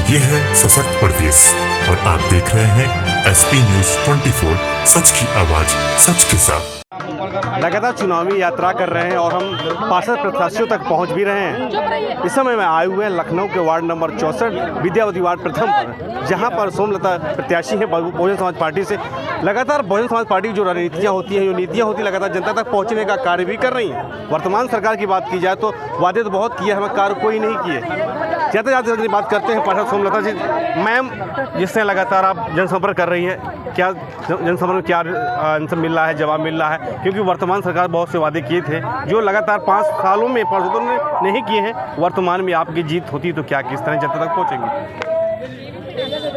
ये है सशक्त प्रदेश और आप देख रहे हैं एसपी न्यूज 24, सच की आवाज सच के साथ। लगातार चुनावी यात्रा कर रहे हैं और हम पार्षद प्रत्याशियों तक पहुंच भी रहे हैं। इस समय में आए हुए हैं लखनऊ के वार्ड नंबर 64 विद्यावती वार्ड प्रथम पर, जहां पर सोमलता प्रत्याशी हैं बहुजन समाज पार्टी से। लगातार बहुजन समाज पार्टी की जो रणनीतियाँ होती हैं, जो नीतियाँ होती हैं, लगातार जनता तक पहुँचने का कार्य भी कर रही हैं। वर्तमान सरकार की बात की जाए तो वादे तो बहुत किए, हमें कार्य कोई नहीं किए। ज़्यादा बात करते हैं पार्षद सोमलता जी। मैम, जिससे लगातार आप जनसंपर्क कर रही हैं, क्या जनसंपर्क में क्या आंसर मिल रहा है, जवाब मिल रहा है? क्योंकि वर्तमान सरकार बहुत से वादे किए थे जो लगातार 5 सालों में पार्षदों ने नहीं किए हैं। वर्तमान में आपकी जीत होती तो क्या किस तरह जनता तक पहुँचेंगे?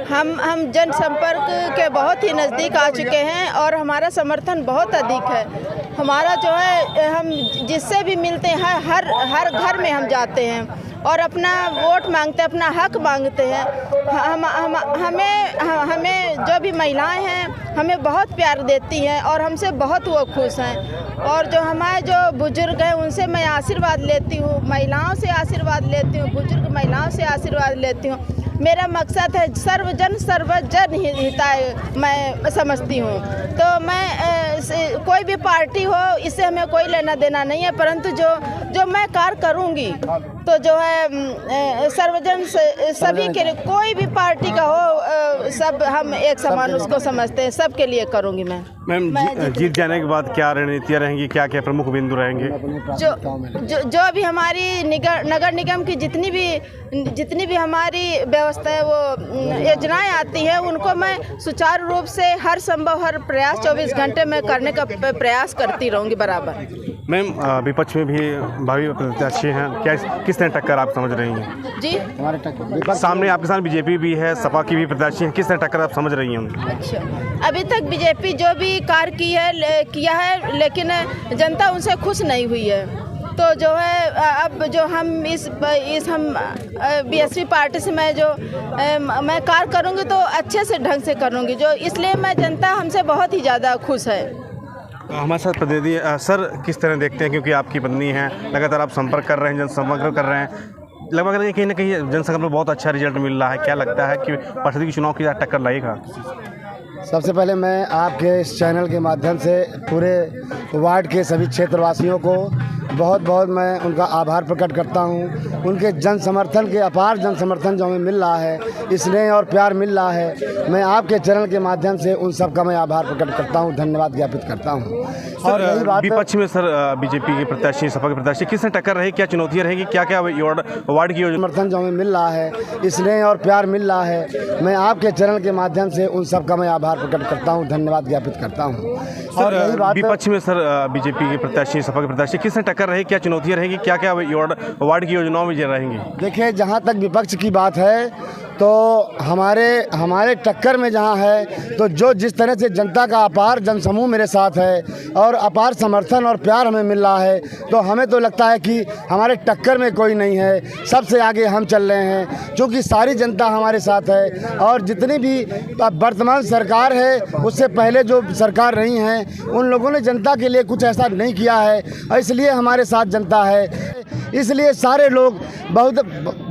हम जनसंपर्क के बहुत ही नज़दीक आ चुके हैं और हमारा समर्थन बहुत अधिक है। हमारा जो है, हम जिससे भी मिलते हैं हर घर में हम जाते हैं और अपना वोट मांगते हैं, अपना हक मांगते हैं। हमें जो भी महिलाएं हैं हमें बहुत प्यार देती हैं और हमसे बहुत वो खुश हैं। और जो हमारे जो बुजुर्ग हैं उनसे मैं आशीर्वाद लेती हूँ, महिलाओं से आशीर्वाद लेती हूँ, बुजुर्ग महिलाओं से आशीर्वाद लेती हूँ। मेरा मकसद है सर्वजन हिताय मैं समझती हूँ। तो मैं कोई भी पार्टी हो, इससे हमें कोई लेना देना नहीं है, परंतु जो मैं कार्य करूँगी तो जो है सर्वजन सभी के लिए, कोई भी पार्टी का हो, सब हम एक समान उसको समझते हैं, सबके लिए करूँगी मैं। मैम, जीत जाने के बाद क्या रणनीतियाँ रहेंगी, क्या क्या प्रमुख बिंदु रहेंगे? जो भी हमारी नगर निगम की जितनी भी हमारी व्यवस्था है, वो योजनाएं आती हैं, उनको मैं सुचारू रूप से हर संभव हर प्रयास 24 घंटे में करने का प्रयास करती रहूँगी बराबर। मैम, विपक्ष में भी भावी प्रत्याशी हैं, क्या किस तरह टक्कर आप समझ रही हैं? जी, हमारे टक्कर सामने आपके साथ बीजेपी भी है, सपा की भी प्रत्याशी हैं, किस तरह टक्कर आप समझ रही हैं? अच्छा, अभी तक बीजेपी जो भी कार्य किया है, लेकिन जनता उनसे खुश नहीं हुई है। तो जो है, अब जो हम इस हम बीएसपी पार्टी से मैं कार्य करूँगी तो अच्छे से ढंग से करूँगी, जो इसलिए मैं जनता हमसे बहुत ही ज़्यादा खुश है। हमारे साथ प्रतिनिधि सर किस तरह देखते हैं, क्योंकि आपकी पत्नी है, लगातार आप संपर्क कर रहे हैं, जनसंपर्क कर रहे हैं, लगभग कहीं ना कहीं जनसंपर्क में बहुत अच्छा रिजल्ट मिल रहा है। क्या लगता है कि पार्षद की चुनाव की टक्कर लगेगा? सबसे पहले मैं आपके इस चैनल के माध्यम से पूरे वार्ड के सभी क्षेत्रवासियों को बहुत मैं उनका आभार प्रकट करता हूं। उनके जन समर्थन के अपार जन समर्थन जो हमें मिल रहा है, स्नेह और प्यार मिल रहा है, मैं आपके चैनल के माध्यम से उन सब का मैं आभार प्रकट करता हूं, धन्यवाद ज्ञापित करता हूं। और विपक्ष में सर बीजेपी के प्रत्याशी, सपा के प्रत्याशी, किस तरह टक्कर रहेगी, क्या चुनौतियाँ रहेगी, क्या क्या वार्ड की समर्थन जो हमें मिल रहा है, स्नेह और प्यार मिल रहा है, मैं आपके चैनल के माध्यम से उन सब का मैं आभार प्रकट करता हूं, धन्यवाद ज्ञापित करता हूं। और विपक्ष में सर बीजेपी के प्रत्याशी, सपा के प्रत्याशी, किस तरह टक्कर रहेगी, क्या चुनौतियाँ रहेगी, क्या क्या वार्ड की योजनाओं में रहेंगी? देखिए, जहाँ तक विपक्ष की बात है तो हमारे टक्कर में जहाँ है, तो जो जिस तरह से जनता का अपार जनसमूह मेरे साथ है और अपार समर्थन और प्यार हमें मिल रहा है, तो हमें तो लगता है कि हमारे टक्कर में कोई नहीं है, सबसे आगे हम चल रहे हैं, क्योंकि सारी जनता हमारे साथ है। और जितनी भी वर्तमान सरकार है, उससे पहले जो सरकार रही हैं, उन लोगों ने जनता के लिए कुछ ऐसा नहीं किया है, इसलिए हमारे साथ जनता है। इसलिए सारे लोग, बहुत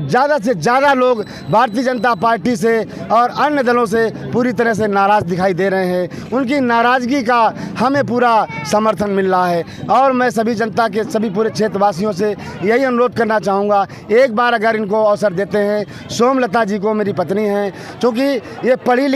ज़्यादा से ज़्यादा लोग भारतीय जनता पार्टी से और अन्य दलों से पूरी तरह से नाराज़ दिखाई दे रहे हैं। उनकी नाराज़गी का हमें पूरा समर्थन मिल रहा है। और मैं सभी जनता के, सभी पूरे क्षेत्रवासियों से यही अनुरोध करना चाहूँगा, एक बार अगर इनको अवसर देते हैं, सोमलता जी को, मेरी पत्नी हैं, क्योंकि ये पढ़ी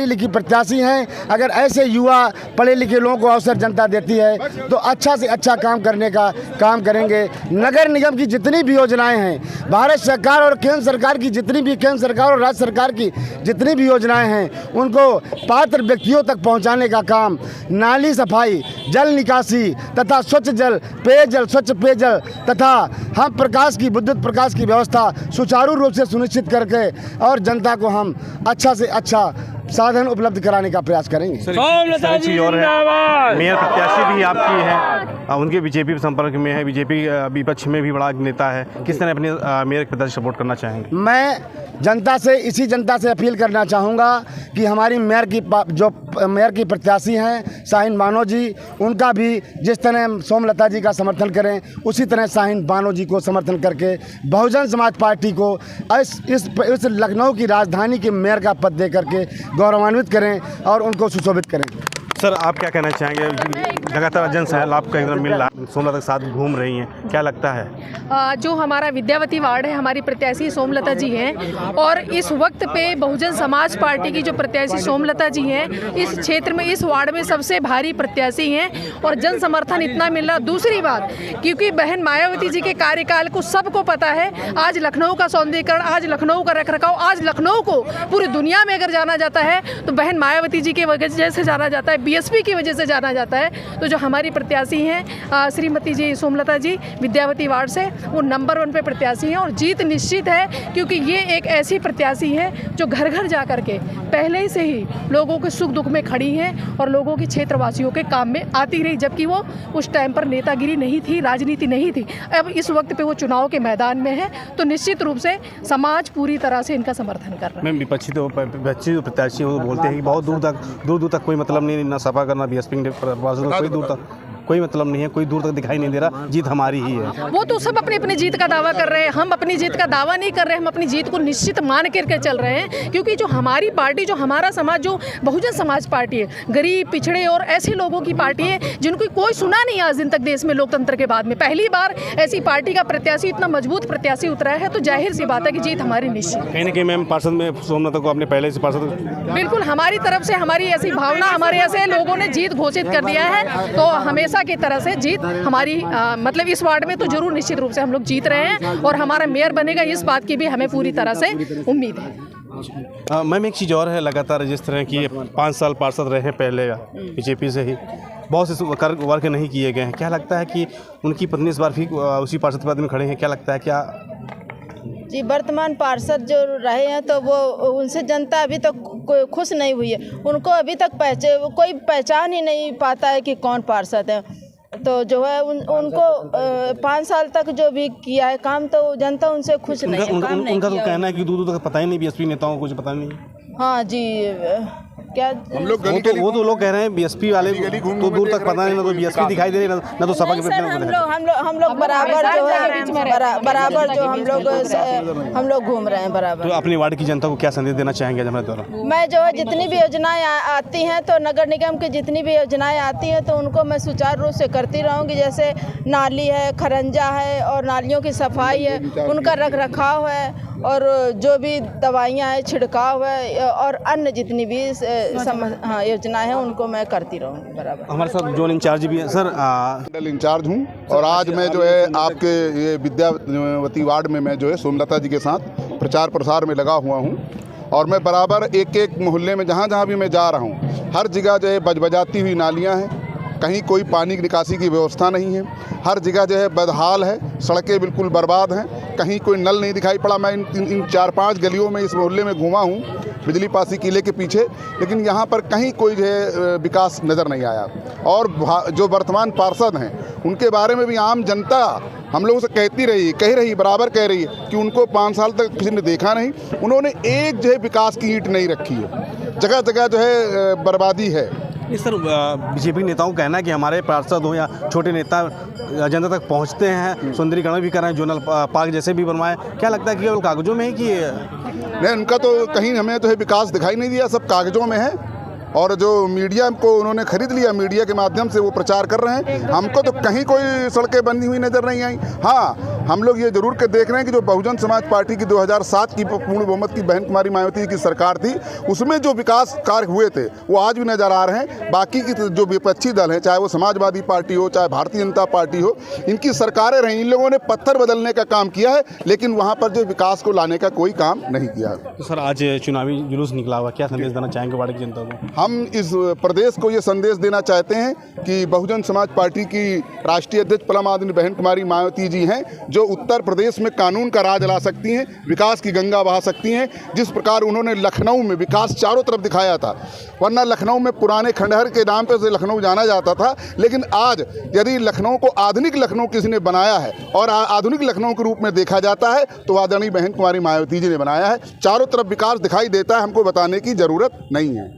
लिखी प्रत्याशी हैं, अगर ऐसे युवा पढ़े लिखे लोगों को अवसर जनता देती है तो अच्छा से अच्छा काम करने का काम करेंगे। नगर निगम की जितनी भी योजनाएं हैं, भारत सरकार और केंद्र सरकार की जितनी भी, केंद्र सरकार और राज्य सरकार की जितनी भी योजनाएं हैं, उनको पात्र व्यक्तियों तक पहुंचाने का काम, नाली सफाई, जल निकासी तथा स्वच्छ जल, पेयजल, स्वच्छ पेयजल तथा हम विद्युत प्रकाश की व्यवस्था सुचारू रूप से सुनिश्चित करके और जनता को हम अच्छा से अच्छा साधन उपलब्ध कराने का प्रयास करेंगे। मेयर प्रत्याशी भी आपकी है, उनके बीजेपी संपर्क में है, बीजेपी विपक्ष में भी बड़ा नेता है, किस तरह अपने मेयर के प्रति सपोर्ट करना चाहेंगे? मैं जनता से अपील करना चाहूँगा कि हमारी मेयर की प्रत्याशी हैं शाहीन बानो जी, उनका भी जिस तरह सोमलता जी का समर्थन करें उसी तरह शाहीन बानो जी को समर्थन करके बहुजन समाज पार्टी को इस लखनऊ की राजधानी के मेयर का पद दे करके गौरवान्वित करें और उनको सुशोभित करें। सर, आप क्या कहना चाहेंगे? लगातार जन सैलाब का एकदम मिल रहा है, सोमलता के साथ घूम रही हैं, क्या लगता है? जो हमारा विद्यावती वार्ड है, हमारी प्रत्याशी सोमलता जी हैं और इस वक्त पे बहुजन समाज पार्टी की जो प्रत्याशी सोमलता जी हैं इस क्षेत्र में, इस वार्ड में सबसे भारी प्रत्याशी हैं और जन समर्थन इतना मिल रहा। दूसरी बात, क्योंकि बहन मायावती जी के कार्यकाल को सबको पता है, आज लखनऊ का सौंदर्यीकरण, आज लखनऊ का रखरखाव, आज लखनऊ को पूरी दुनिया में अगर जाना जाता है तो बहन मायावती जी की वजह से जाना जाता है, बीएसपी की वजह से जाना जाता है। तो जो हमारी प्रत्याशी हैं श्रीमती जी सोमलता जी विद्यावती वार्ड से, वो नंबर 1 पे प्रत्याशी हैं और जीत निश्चित है, क्योंकि ये एक ऐसी प्रत्याशी है जो घर घर जा कर के पहले से ही लोगों के सुख दुख में खड़ी हैं और लोगों के क्षेत्रवासियों के काम में आती रही, जबकि वो उस टाइम पर नेतागिरी नहीं थी, राजनीति नहीं थी। अब इस वक्त पे वो चुनाव के मैदान में है, तो निश्चित रूप से समाज पूरी तरह से इनका समर्थन कर रहा है। मैम, विपक्षी प्रत्याशी वो बोलते हैं कि बहुत दूर तक कोई मतलब नहीं, ना सपा करना बीएसपी कोई दूर तक कोई मतलब नहीं है, कोई दूर तक दिखाई नहीं दे रहा, जीत हमारी ही है। वो तो सब अपनी अपनी जीत का दावा कर रहे हैं, हम अपनी जीत का दावा नहीं कर रहे हैं, हम अपनी जीत को निश्चित मान करके चल रहे हैं, क्योंकि जो हमारी पार्टी, जो हमारा समाज, जो बहुजन समाज पार्टी है, गरीब पिछड़े और ऐसे लोगों की पार्टी है जिनको कोई सुना नहीं आज दिन तक देश में लोकतंत्र के बाद में पहली बार ऐसी पार्टी का प्रत्याशी, इतना मजबूत प्रत्याशी उतरा है, तो जाहिर सी बात है कि जीत हमारी निश्चित। कहीं ना कहीं मैम पार्षद में सोमलता को अपने पहले से पार्षद, बिल्कुल हमारी तरफ से हमारी ऐसी भावना, हमारे ऐसे लोगों ने जीत घोषित कर दिया है, तो हमेशा की तरह से जीत हमारी मतलब इस वार्ड में तो जरूर निश्चित रूप से हम लोग जीत रहे हैं और हमारा मेयर बनेगा, इस बात की भी हमें पूरी तरह से उम्मीद है। मैम, एक चीज़ और है, लगातार जिस तरह की 5 साल पार्षद रहे हैं पहले बीजेपी से ही, बहुत से वर्क नहीं किए गए हैं, क्या लगता है कि उनकी पत्नी इस बार भी उसी पार्षद पद में खड़े हैं, क्या लगता है? क्या जी, वर्तमान पार्षद जो रहे हैं तो वो उनसे जनता अभी तक कोई खुश नहीं हुई है, उनको अभी तक कोई पहचान ही नहीं पाता है कि कौन पार्षद है। तो जो है उनको 5 साल तक जो भी किया है काम, तो जनता उनसे खुश नहीं है। उनका तो कहना है कि दूर तक पता ही नहीं, बीएसपी नेताओं को कुछ पता नहीं। हाँ जी, क्या हम लोग वो तो लोग कह रहे हैं बीएसपी वाले तो दूर तक पता नहीं, ना तो बीएसपी दिखाई दे रही, ना तो सपा के हम लोग बराबर जो है बराबर जो हम लोग घूम रहे हैं बराबर। तो अपनी वार्ड की जनता को क्या संदेश देना चाहेंगे हमारे द्वारा? मैं जो है जितनी भी योजनाएं आती हैं, तो नगर निगम की जितनी भी योजनाएं आती हैं तो उनको मैं सुचारू रूप से करती रहूँगी। जैसे नाली है, खरंजा है और नालियों की सफाई है, उनका रखरखाव है और जो भी दवाइयाँ हैं, छिड़काव है और अन्य जितनी भी योजनाएं हैं उनको मैं करती रहूँगी बराबर। हमारे साथ जोन इंचार्ज भी है सर। मंडल इंचार्ज हूँ और आज मैं जो है आपके ये विद्यावती वार्ड में मैं जो है सोमलता जी के साथ प्रचार प्रसार में लगा हुआ हूँ और मैं बराबर एक मोहल्ले में जहाँ भी मैं जा रहा हूँ, हर जगह जो है बजबजाती हुई नालियाँ हैं, कहीं कोई पानी की निकासी की व्यवस्था नहीं है, हर जगह जो है बदहाल है, सड़कें बिल्कुल बर्बाद हैं, कहीं कोई नल नहीं दिखाई पड़ा। मैं इन 4-5 गलियों में इस मोहल्ले में घूमा हूँ बिजली पासी किले के पीछे, लेकिन यहाँ पर कहीं कोई जो है विकास नज़र नहीं आया। और जो वर्तमान पार्षद हैं उनके बारे में भी आम जनता हम लोगों से कह रही बराबर कह रही है कि उनको 5 साल तक किसी ने देखा नहीं, उन्होंने एक जो है विकास की ईंट नहीं रखी है, जगह जगह जो है बर्बादी है। इस सर बीजेपी नेताओं का कहना है कि हमारे पार्षद हो या छोटे नेता जनता तक पहुंचते हैं, सुंदरीकरण भी कर रहे हैं, जोनल पार्क जैसे भी बनवाए, क्या लगता है कि केवल कागजों में है कि नहीं? उनका तो कहीं हमें तो है विकास दिखाई नहीं दिया, सब कागजों में है और जो मीडिया को उन्होंने खरीद लिया, मीडिया के माध्यम से वो प्रचार कर रहे हैं। हमको तो कहीं कोई सड़कें बनी हुई नज़र नहीं आई। हाँ, हम लोग ये जरूर देख रहे हैं कि जो बहुजन समाज पार्टी की 2007 की पूर्ण बहुमत की बहन कुमारी मायावती की सरकार थी, उसमें जो विकास कार्य हुए थे वो आज भी नज़र आ रहे हैं। बाकी की जो विपक्षी दल हैं, चाहे वो समाजवादी पार्टी हो, चाहे भारतीय जनता पार्टी हो, इनकी सरकारें रहीं, इन लोगों ने पत्थर बदलने का काम किया है, लेकिन वहाँ पर जो विकास को लाने का कोई काम नहीं किया है। तो सर आज चुनावी जुलूस निकला हुआ, क्या संदेश देना चाहेंगे वार्ड की जनता को? हम इस प्रदेश को ये संदेश देना चाहते हैं कि बहुजन समाज पार्टी की राष्ट्रीय अध्यक्ष परम आदरणीय बहन कुमारी मायावती जी हैं, जो जो उत्तर प्रदेश में कानून का राज ला सकती हैं, विकास की गंगा बहा सकती हैं। जिस प्रकार उन्होंने लखनऊ में विकास चारों तरफ दिखाया था, वरना लखनऊ में पुराने खंडहर के नाम पर से लखनऊ जाना जाता था, लेकिन आज यदि लखनऊ को आधुनिक लखनऊ किसी ने बनाया है और आधुनिक लखनऊ के रूप में देखा जाता है तो आदरणीय बहन कुमारी मायावती जी ने बनाया है। चारों तरफ विकास दिखाई देता है, हमको बताने की ज़रूरत नहीं है।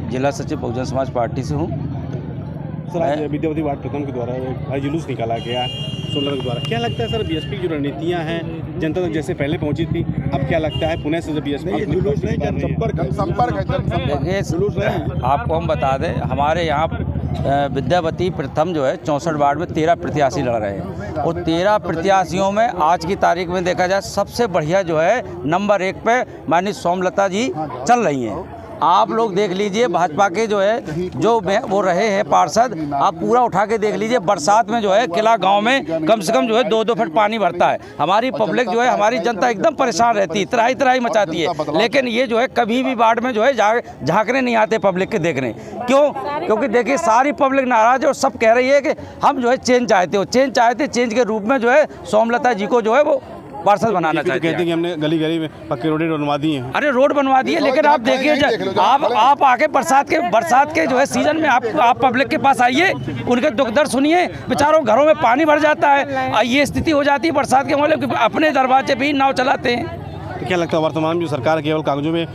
जिला सचिव बहुजन समाज पार्टी से हूँ। सर, आज विद्यावती वार्ड प्रथम के द्वारा भाई जुलूस निकाला गया सोमलता के द्वारा, क्या लगता है सर बीएसपी की जो रणनीतियाँ हैं जनता तक जैसे पहले पहुंची थी, अब क्या लगता है पुणे से जब बीएसपी जुलूस नहीं, जनसंपर्क देखिए, आपको हम बता दें, हमारे यहाँ विद्यावती प्रथम जो है 64 वार्ड में 13 प्रत्याशी लड़ रहे हैं और 13 प्रत्याशियों में आज की तारीख में देखा जाए सबसे बढ़िया जो है नंबर 1 पे माननीय सोमलता जी चल रही हैं। आप लोग देख लीजिए, भाजपा के जो है जो वो रहे हैं पार्षद, आप पूरा उठा के देख लीजिए, बरसात में जो है किला गांव में कम से कम जो है 2-2 फुट पानी भरता है। हमारी पब्लिक जो है, हमारी जनता एकदम परेशान रहती है, त्राही त्राही मचाती है, लेकिन ये जो है कभी भी वार्ड में जो है झांकने नहीं आते पब्लिक के देखने। क्यों? क्योंकि देखिए सारी पब्लिक नाराज है और सब कह रही है कि हम जो है चेंज चाहते हो, चेंज चाहते, चेंज के रूप में जो है सोमलता जी को जो है वो पार्षद बनाना चाहते हैं। कहते हैं कि हमने गली गली में पक्के रोडें बनवा दी हैं। अरे रोड बनवा दी है, लेकिन आप देखिए, आप आके बरसात के जो है सीजन में आप पब्लिक के पास आइए, उनके दुख दर्द सुनिए, बेचारों घरों में पानी भर जाता है। ये स्थिति हो जाती है बरसात के मामले में, अपने दरवाजे पे ही नाव चलाते हैं। तो क्या लगता है वर्तमान में जो सरकार केवल कागजों में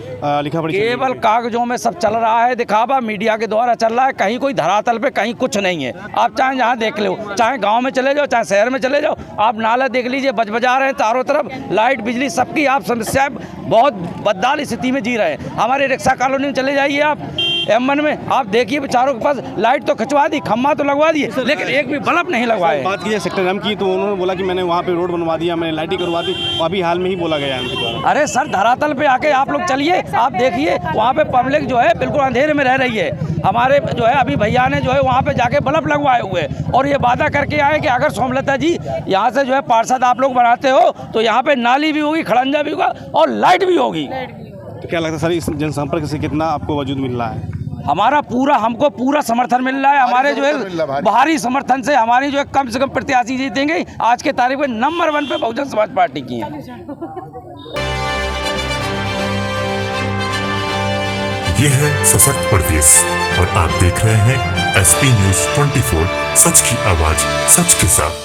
लिखा पढ़ी, केवल कागजों में सब चल रहा है, दिखावा मीडिया के द्वारा चल रहा है, कहीं कोई धरातल पे कहीं कुछ नहीं है। आप चाहे जहाँ देख लो, चाहे गांव में चले जाओ, चाहे शहर में चले जाओ, आप नाला देख लीजिए, बजा रहे हैं चारों तरफ, लाइट बिजली सबकी आप समस्या बहुत बदहाल स्थिति में जी रहे हैं। हमारे रिक्शा कॉलोनी में चले जाइए आप, M1 में आप देखिए, बेचारों के पास लाइट तो खिंचवा दी, खम्मा तो लगवा दिए, लेकिन एक भी बल्ब नहीं लगवाए। बात की जाए सेक्टर M की, तो उन्होंने बोला कि मैंने वहाँ पे रोड बनवा दिया, मैंने लाइटिंग करवा दी, अभी हाल में ही बोला गया है उनके द्वारा। अरे सर, धरातल पे आके आप लोग चलिए, आप देखिए वहाँ पे पब्लिक जो है बिल्कुल अंधेरे में रह रही है। हमारे जो है अभी भैया ने जो है वहाँ पे जाके बल्ब लगवाए हुए और ये वादा करके आए कि अगर सोमलता जी यहाँ से जो है पार्षद आप लोग बनाते हो तो यहाँ पे नाली भी होगी, खड़ंजा भी होगा और लाइट भी होगी। तो क्या लगता है सर इस जनसंपर्क से कितना आपको वजूद मिल रहा है? हमको पूरा समर्थन मिल रहा है। हमारे जो है भारी समर्थन से हमारी जो है कम से कम प्रत्याशी जीतेंगे। आज के तारीख में नंबर 1 पे बहुजन समाज पार्टी की है। ये है सशक्त प्रदेश और आप देख रहे हैं SP News 24, सच की आवाज सच के साथ।